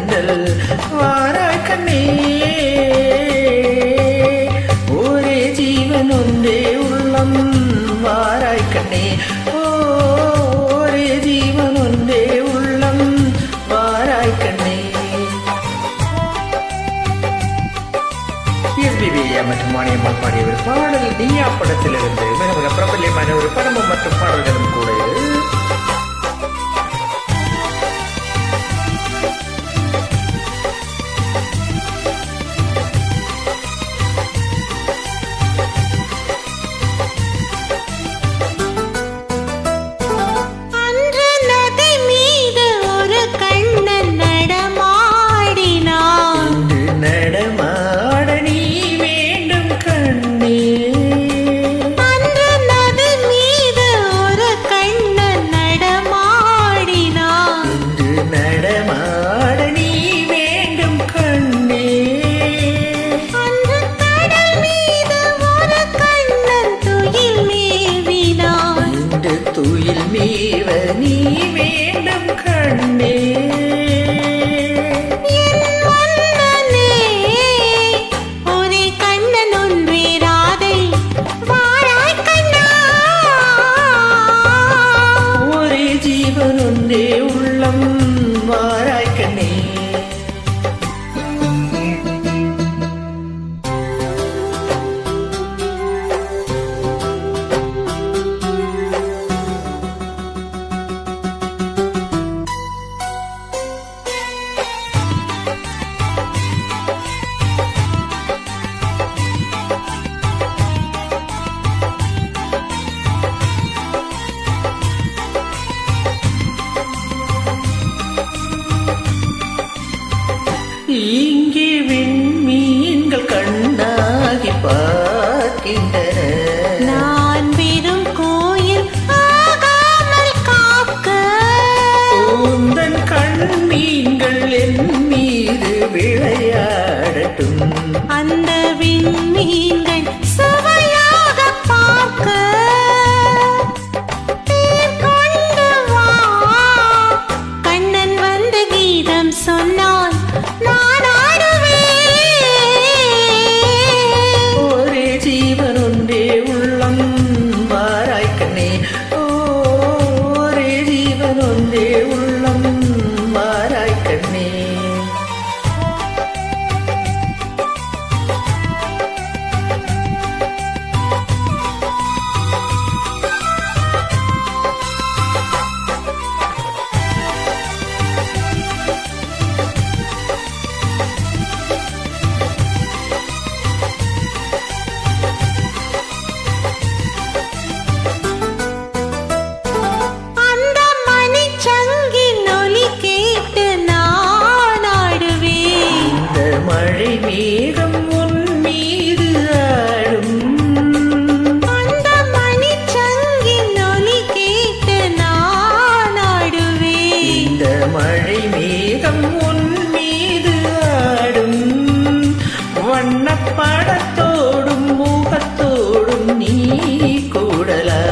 தென்றல் வாராய் கண்ணே ஒரே ஜீவன் ஒன்றே உள்ளம் வாராய் கண்ணே ஒரே ஜீவன் ஒன்றே உள்ளம் வாராய் கண்ணே. மற்றும் மானியம்மாள் பாடிய ஒரு பாடல் நீயா படத்திலிருந்து மிக மிக பிரபல்யமான ஒரு படமும் மற்றும் பாடல்களும் கூட. துயில் மேவ நீ வேண்டும் கண்ணே ஒரே கண்ணன் ஒன்றே ராதை வாராய் கண்ணா ஒரே ஜீவன் ஒன்றே உள்ளம் வாராய் கண்ணே. இங்கே விண்மீன்கள் கண்ணாகி பார்க்கின்றன நான் வெறும் கோயில் ஆகாமல் காக்க உந்தன் கண்மீன்கள் என் மீது விளையாடட்டும் அந்த விண்மீன்கள் சுவையாக பார்க்க கண்ணன் வந்து கீதம் சொன்னான் நான் ஆடுவேன் ஒரே ஜீவன் ஒன்றே உள்ளம் வாராய் கண்ணே ஒரே ஜீவன் ஒன்றே உள்ளம் வாராய் கண்ணே. மழை மேகம் உன் மீது ஆடும் அந்த மணிச்சங்கின் ஒலி கேட்டு நான் ஆடுவேன் இந்த மழை மேகம் உன் மீது ஆடும் வண்ணப்படத்தோடும் முகத்தோடும் நீ கூடலா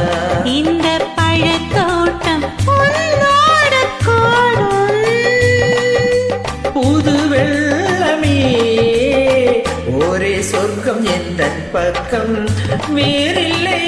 இந்த பழத்தோட்டம் உன்னோடு கூடும் புது ஒரே சொர்க்கம் எந்த பக்கம் வேறில்லை.